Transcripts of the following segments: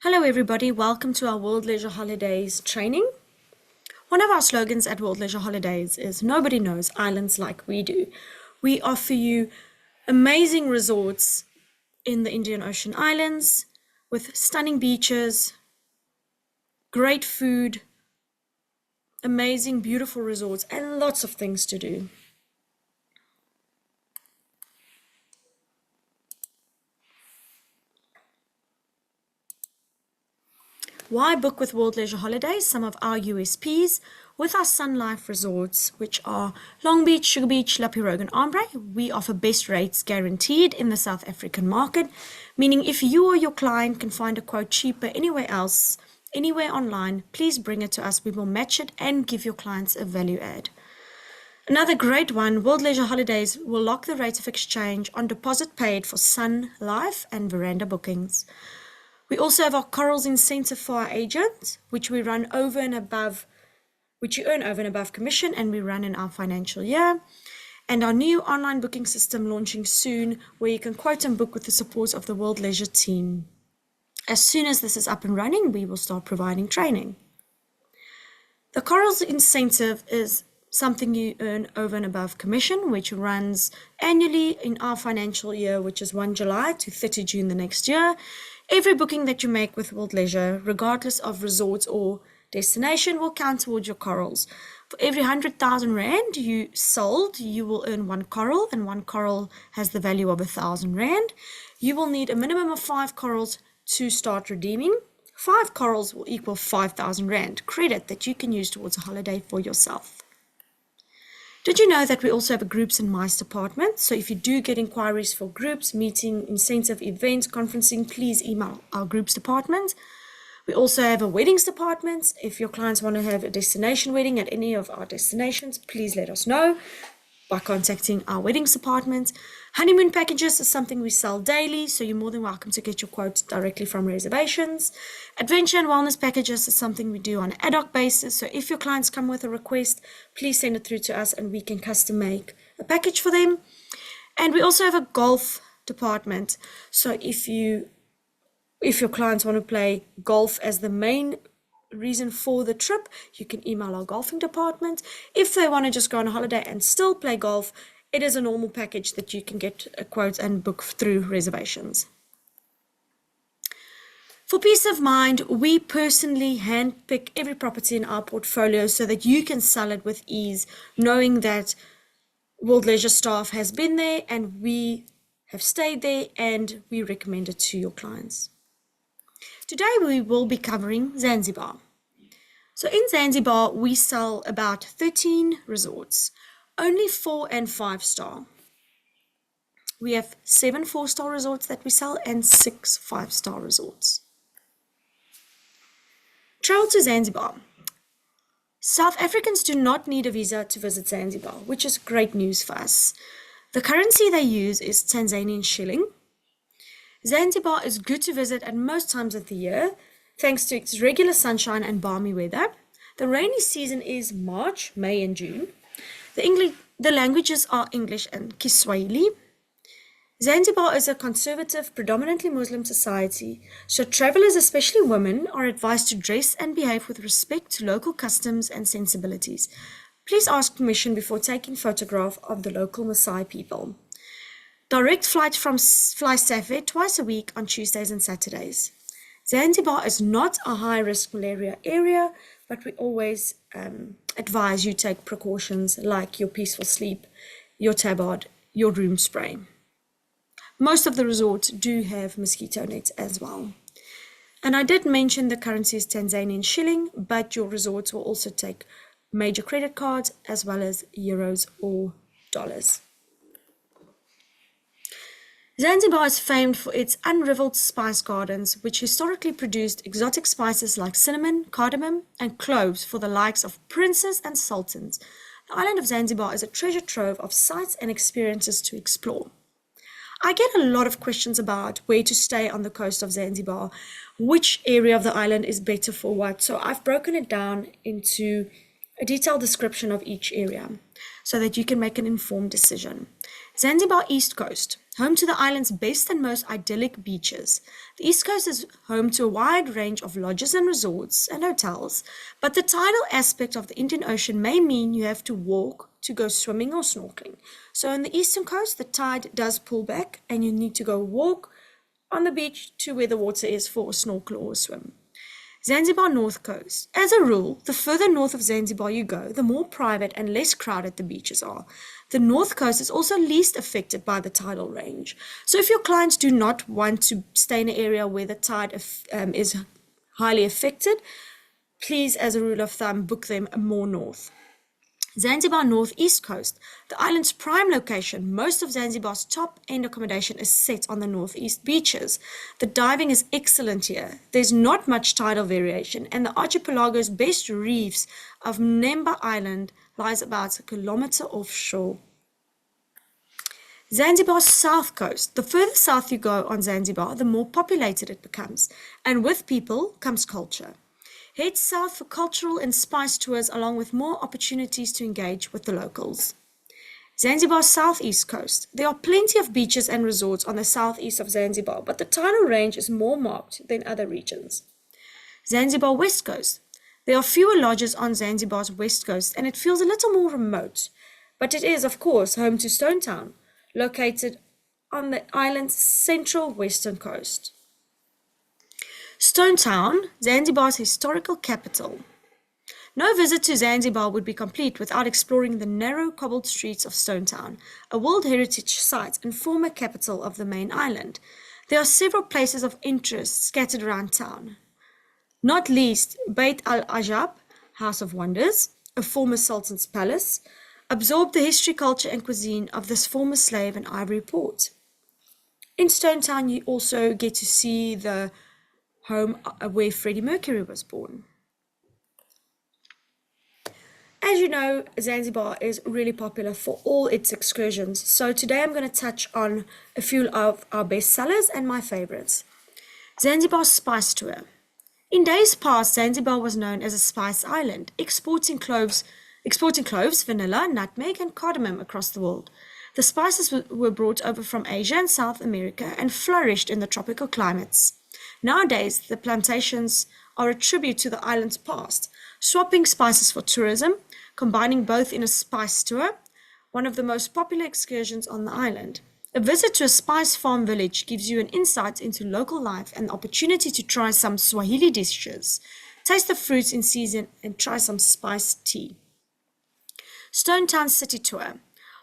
Hello everybody, welcome to our World Leisure Holidays training. One of our slogans at World Leisure Holidays is nobody knows islands like we do. We offer you amazing resorts in the Indian Ocean Islands with stunning beaches, great food, amazing beautiful resorts and lots of things to do. Why book with World Leisure Holidays? Some of our USPs with our Sun Life resorts, which are Long Beach, Sugar Beach, La Pirogue and Ambre, we offer best rates guaranteed in the South African market, meaning if you or your client can find a quote cheaper anywhere else, anywhere online, please bring it to us. We will match it and give your clients a value add. Another great one, World Leisure Holidays will lock the rate of exchange on deposit paid for Sun Life and Veranda bookings. We also have our Corals incentive for our agents, which we run over and above, which you earn over and above commission, and we run in our financial year. And our new online booking system launching soon, where you can quote and book with the support of the World Leisure team. As soon as this is up and running, we will start providing training. The Corals incentive is something you earn over and above commission, which runs annually in our financial year, which is 1 July to 30 June the next year. Every booking that you make with World Leisure, regardless of resort or destination, will count towards your corals. For every 100,000 Rand you sold, you will earn one coral, and one coral has the value of 1,000 Rand. You will need a minimum of 5 corals to start redeeming. 5 corals will equal 5,000 Rand credit that you can use towards a holiday for yourself. Did you know that we also have a groups and MICE department? So if you do get inquiries for groups, meeting, incentive, events, conferencing, please email our groups department. We also have a weddings department. If your clients want to have a destination wedding at any of our destinations, please let us know by contacting our weddings department. Honeymoon packages is something we sell daily, so you're more than welcome to get your quotes directly from reservations. Adventure and wellness packages is something we do on an ad hoc basis, so if your clients come with a request, please send it through to us and we can custom make a package for them. And we also have a golf department, so if your clients want to play golf as the main reason for the trip, you can email our golfing department. If they want to just go on a holiday and still play golf, it is a normal package that you can get a quote and book through reservations. For peace of mind, we personally handpick every property in our portfolio so that you can sell it with ease, knowing that World Leisure staff has been there and we have stayed there and we recommend it to your clients. Today we will be covering Zanzibar. So in Zanzibar, we sell about 13 resorts, only 4 and 5 star. We have 7 4-star resorts that we sell and 6 5-star resorts. Travel to Zanzibar. South Africans do not need a visa to visit Zanzibar, which is great news for us. The currency they use is Tanzanian shilling. Zanzibar is good to visit at most times of the year, thanks to its regular sunshine and balmy weather. The rainy season is March, May and June. The languages are English and Kiswahili. Zanzibar is a conservative, predominantly Muslim society, so travelers, especially women, are advised to dress and behave with respect to local customs and sensibilities. Please ask permission before taking photograph of the local Maasai people. Direct flights from Fly Safed twice a week on Tuesdays and Saturdays. Zanzibar is not a high-risk malaria area, but we always advise you take precautions like your peaceful sleep, your tabard, your room spray. Most of the resorts do have mosquito nets as well. And I did mention the currency is Tanzanian shilling, but your resorts will also take major credit cards as well as euros or dollars. Zanzibar is famed for its unrivaled spice gardens, which historically produced exotic spices like cinnamon, cardamom, and cloves for the likes of princes and sultans. The island of Zanzibar is a treasure trove of sights and experiences to explore. I get a lot of questions about where to stay on the coast of Zanzibar, which area of the island is better for what, so I've broken it down into a detailed description of each area so that you can make an informed decision. Zanzibar East Coast, home to the island's best and most idyllic beaches. The East Coast is home to a wide range of lodges and resorts and hotels, but the tidal aspect of the Indian Ocean may mean you have to walk to go swimming or snorkeling. So on the eastern coast, the tide does pull back and you need to go walk on the beach to where the water is for a snorkel or a swim. Zanzibar North Coast. As a rule, the further north of Zanzibar you go, the more private and less crowded the beaches are. The North Coast is also least affected by the tidal range. So if your clients do not want to stay in an area where the tide is highly affected, please, as a rule of thumb, book them more north. Zanzibar Northeast Coast, the island's prime location. Most of Zanzibar's top-end accommodation is set on the northeast beaches. The diving is excellent here. There's not much tidal variation, and the archipelago's best reefs of Mnemba Island lies about a kilometer offshore. Zanzibar's south coast. The further south you go on Zanzibar, the more populated it becomes, and with people comes culture. Head south for cultural and spice tours along with more opportunities to engage with the locals. Zanzibar's southeast coast. There are plenty of beaches and resorts on the southeast of Zanzibar, but the tidal range is more marked than other regions. Zanzibar west coast. There are fewer lodges on Zanzibar's west coast and it feels a little more remote, but it is, of course, home to Stone Town, located on the island's central western coast. Stone Town, Zanzibar's historical capital. No visit to Zanzibar would be complete without exploring the narrow cobbled streets of Stone Town, a World Heritage Site and former capital of the main island. There are several places of interest scattered around town, not least Beit al-Ajab, House of Wonders, a former Sultan's palace, absorbed the history, culture and cuisine of this former slave and ivory port. In Stone Town you also get to see the home where Freddie Mercury was born. As you know, Zanzibar is really popular for all its excursions, so today I'm going to touch on a few of our best sellers and my favorites. Zanzibar Spice Tour. In days past, Zanzibar was known as a spice island, exporting cloves, vanilla, nutmeg and cardamom across the world. The spices were brought over from Asia and South America and flourished in the tropical climates. Nowadays, the plantations are a tribute to the island's past, swapping spices for tourism, combining both in a spice tour, one of the most popular excursions on the island. A visit to a spice farm village gives you an insight into local life and the opportunity to try some Swahili dishes, taste the fruits in season and try some spiced tea. Stone Town City Tour.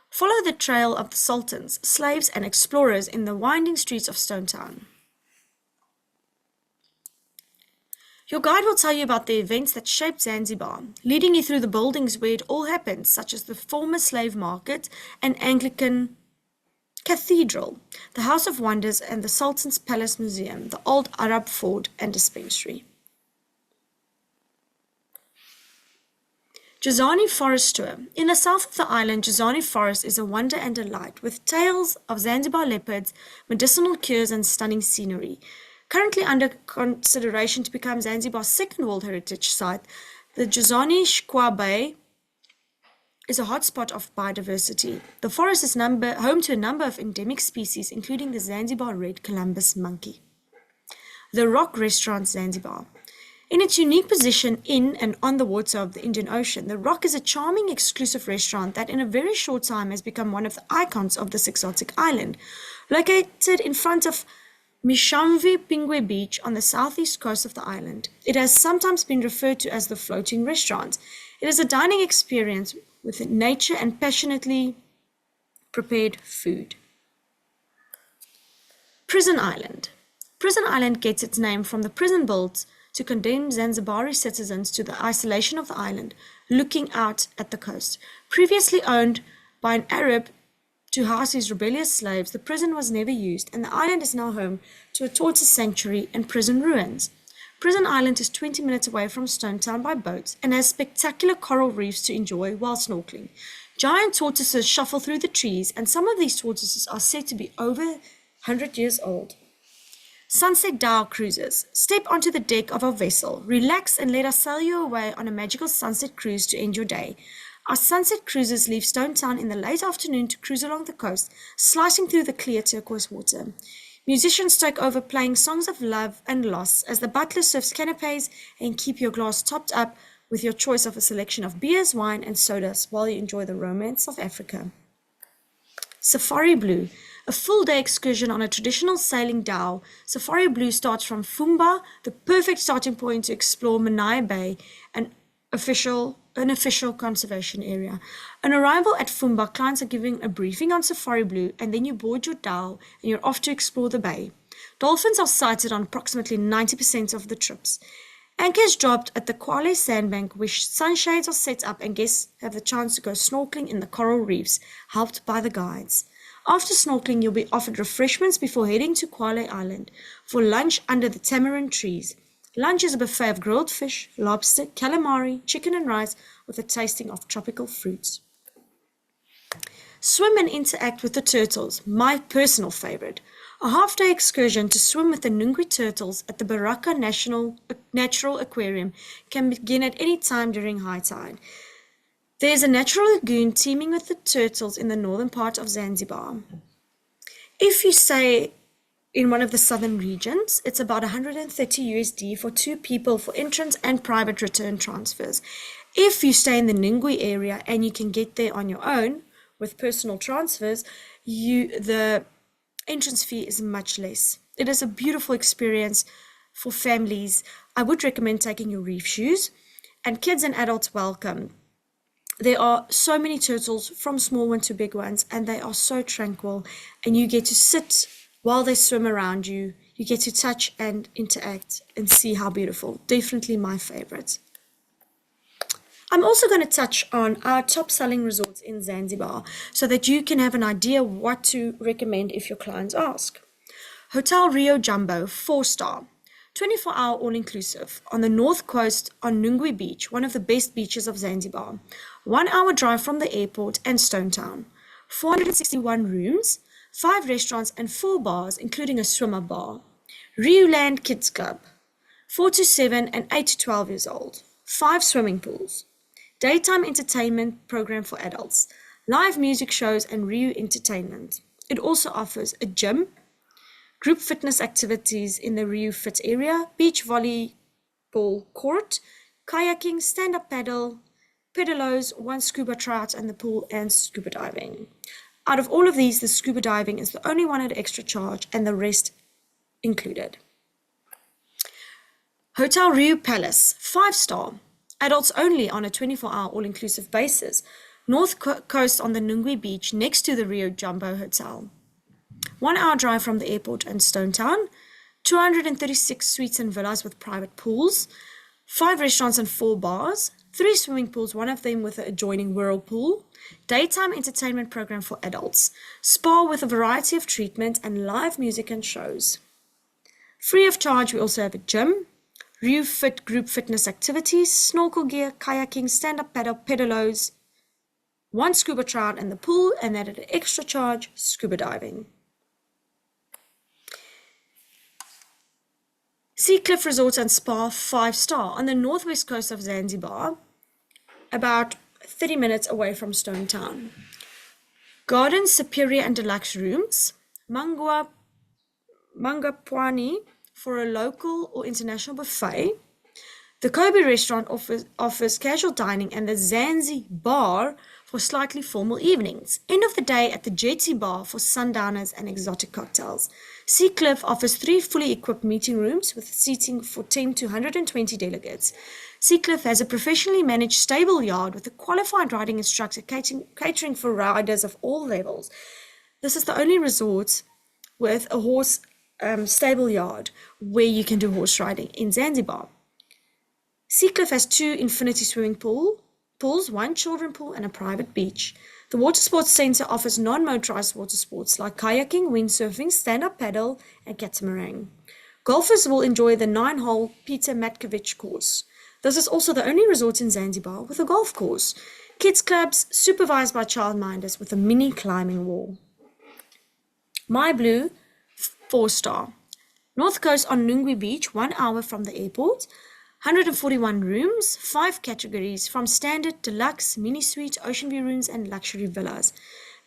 Follow the trail of the sultans, slaves and explorers in the winding streets of Stone Town. Your guide will tell you about the events that shaped Zanzibar, leading you through the buildings where it all happened, such as the former slave market and Anglican Cathedral, the House of Wonders and the Sultan's Palace Museum, the old Arab Fort and Dispensary. Jazani Forest Tour. In the south of the island, Jazani Forest is a wonder and delight, with tales of Zanzibar leopards, medicinal cures and stunning scenery. Currently under consideration to become Zanzibar's second World Heritage Site, the Jazani Shkwa Bay is a hotspot of biodiversity. The forest is home to a number of endemic species, including the Zanzibar red Columbus monkey. The Rock Restaurant Zanzibar. In its unique position in and on the water of the Indian Ocean, the Rock is a charming, exclusive restaurant that in a very short time has become one of the icons of this exotic island. Located in front of Mishamvi Pingwe Beach on the southeast coast of the island, it has sometimes been referred to as the floating restaurant. It is a dining experience with nature and passionately prepared food. Prison Island. Prison Island gets its name from the prison built to condemn Zanzibari citizens to the isolation of the island, looking out at the coast. Previously owned by an Arab to house his rebellious slaves, the prison was never used, and the island is now home to a tortoise sanctuary and prison ruins. Prison Island is 20 minutes away from Stone Town by boat and has spectacular coral reefs to enjoy while snorkeling. Giant tortoises shuffle through the trees, and some of these tortoises are said to be over 100 years old. Sunset Dhow Cruises. Step onto the deck of our vessel, relax and let us sail you away on a magical sunset cruise to end your day. Our sunset cruises leave Stone Town in the late afternoon to cruise along the coast, slicing through the clear turquoise water. Musicians take over playing songs of love and loss as the butler serves canapes and keep your glass topped up with your choice of a selection of beers, wine and sodas while you enjoy the romance of Africa. Safari Blue, a full-day excursion on a traditional sailing dhow. Safari Blue starts from Fumba, the perfect starting point to explore Manai Bay, an official conservation area. On arrival at Fumba, clients are given a briefing on Safari Blue, and then you board your dhow and you're off to explore the bay. Dolphins are sighted on approximately 90% of the trips. Anchor is dropped at the Kwale sandbank, where sunshades are set up and guests have the chance to go snorkeling in the coral reefs, helped by the guides. After snorkeling, you'll be offered refreshments before heading to Kwale Island for lunch under the tamarind trees. Lunch is a buffet of grilled fish, lobster, calamari, chicken and rice with a tasting of tropical fruits. Swim and interact with the turtles, my personal favorite. A half-day excursion to swim with the Nungwi turtles at the Baraka Natural Aquarium can begin at any time during high tide. There is a natural lagoon teeming with the turtles in the northern part of Zanzibar. If you stay in one of the southern regions, it's about $130 USD for 2 people for entrance and private return transfers. If you stay in the Nungwi area and you can get there on your own with personal transfers, the entrance fee is much less. It is a beautiful experience for families. I would recommend taking your reef shoes, and kids and adults welcome. There are so many turtles, from small ones to big ones, and they are so tranquil, and you get to sit while they swim around you. You get to touch and interact and see how beautiful. Definitely my favorite. I'm also going to touch on our top selling resorts in Zanzibar so that you can have an idea what to recommend if your clients ask. Hotel Rio Jumbo, 4-star, 24-hour all-inclusive on the north coast on Nungwi Beach, one of the best beaches of Zanzibar. 1-hour drive from the airport and Stone Town. 461 rooms, 5 restaurants and 4 bars, including a swimmer bar. Rio Land Kids Club, 4 to 7 and 8 to 12 years old. 5 swimming pools. Daytime entertainment program for adults, live music shows and Rio entertainment. It also offers a gym, group fitness activities in the Rio Fit area, beach volleyball court, kayaking, stand-up paddle, pedalos, 1 scuba tryout in the pool, and scuba diving. Out of all of these, the scuba diving is the only one at extra charge and the rest included. Hotel Rio Palace, 5-star. Adults only on a 24-hour all-inclusive basis. North coast on the Nungwi Beach next to the Rio Jumbo Hotel. 1-hour drive from the airport and Stone Town. 236 suites and villas with private pools. 5 restaurants and 4 bars. 3 swimming pools, one of them with an adjoining whirlpool. Daytime entertainment program for adults. Spa with a variety of treatment and live music and shows. Free of charge, we also have a gym. Rio Fit group fitness activities, snorkel gear, kayaking, stand-up paddle, pedalos, 1 scuba tryout in the pool, and at an extra charge, scuba diving. Sea Cliff Resort and Spa, 5-star on the northwest coast of Zanzibar, about 30 minutes away from Stone Town. Garden Superior and Deluxe rooms, Mangapwani for a local or international buffet. The Kobe restaurant offers casual dining, and the Zanzi bar for slightly formal evenings. End of the day at the Jetty bar for sundowners and exotic cocktails. Sea Cliff offers 3 fully equipped meeting rooms with seating for 10 to 120 delegates. Sea Cliff has a professionally managed stable yard with a qualified riding instructor catering for riders of all levels. This is the only resort with a horse stable yard where you can do horse riding in Zanzibar. Sea Cliff has 2 infinity swimming pools, 1 children pool and a private beach. The water sports center offers non-motorized water sports like kayaking, windsurfing, stand-up paddle and catamaran. Golfers will enjoy the 9-hole Peter Matkovich course. This is also the only resort in Zanzibar with a golf course. Kids clubs supervised by childminders with a mini climbing wall. My Blue, 4-star. North coast on Nungwi Beach, 1 hour from the airport. 141 rooms, 5 categories from standard, deluxe, mini suite, ocean view rooms, and luxury villas.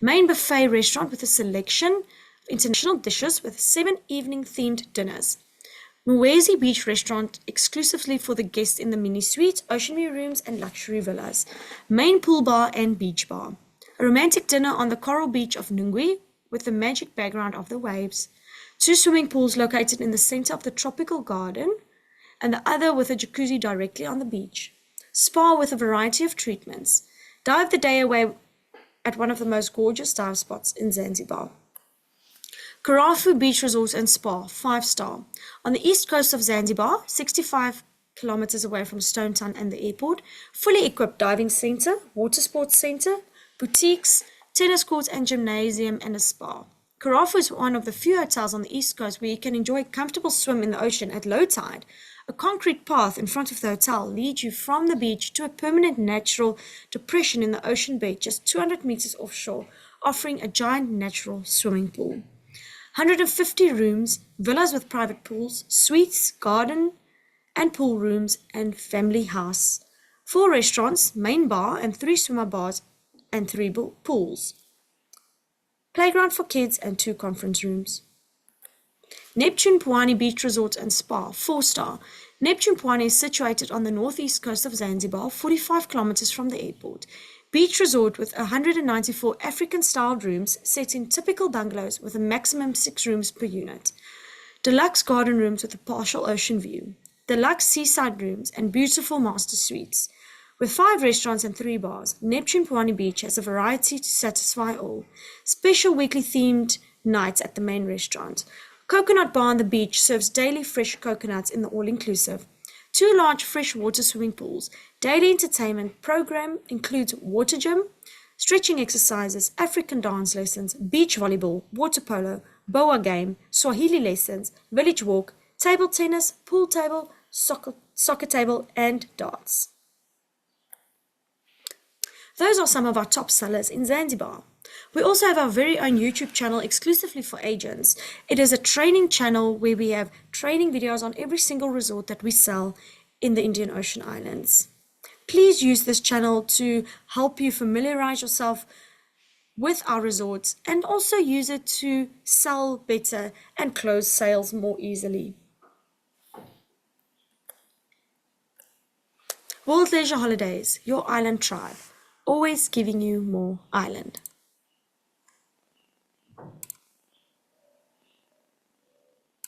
Main buffet restaurant with a selection of international dishes with 7 evening themed dinners. Muwezi Beach Restaurant exclusively for the guests in the mini suite, ocean view rooms, and luxury villas. Main pool bar and beach bar. A romantic dinner on the coral beach of Nungwi with the magic background of the waves. 2 swimming pools located in the center of the tropical garden, and the other with a jacuzzi directly on the beach. Spa with a variety of treatments. Dive the day away at one of the most gorgeous dive spots in Zanzibar. Karafu Beach Resort and Spa, 5-star. On the east coast of Zanzibar, 65 kilometers away from Stone Town and the airport, fully equipped diving center, water sports center, boutiques, tennis courts and gymnasium and a spa. Karafu is one of the few hotels on the east coast where you can enjoy a comfortable swim in the ocean at low tide. A concrete path in front of the hotel leads you from the beach to a permanent natural depression in the ocean bed just 200 meters offshore, offering a giant natural swimming pool. 150 rooms, villas with private pools, suites, garden and pool rooms, and family house. 4 restaurants, main bar and 3 swimmer bars and 3 pools. Playground for kids and 2 conference rooms. Neptune Pwani Beach Resort and Spa, 4-star. Neptune Pwani is situated on the northeast coast of Zanzibar, 45 kilometers from the airport. Beach resort with 194 African-style rooms set in typical bungalows with a maximum 6 rooms per unit. Deluxe garden rooms with a partial ocean view. Deluxe seaside rooms and beautiful master suites. With 5 restaurants and 3 bars, Neptune Pwani Beach has a variety to satisfy all. Special weekly themed nights at the main restaurant. Coconut Bar on the beach serves daily fresh coconuts in the all-inclusive. 2 large freshwater swimming pools. Daily entertainment program includes water gym, stretching exercises, African dance lessons, beach volleyball, water polo, boa game, Swahili lessons, village walk, table tennis, pool table, soccer table, and darts. Those are some of our top sellers in Zanzibar. We also have our very own YouTube channel exclusively for agents. It is a training channel where we have training videos on every single resort that we sell in the Indian Ocean Islands. Please use this channel to help you familiarize yourself with our resorts and also use it to sell better and close sales more easily. World Leisure Holidays, your island tribe, always giving you more island.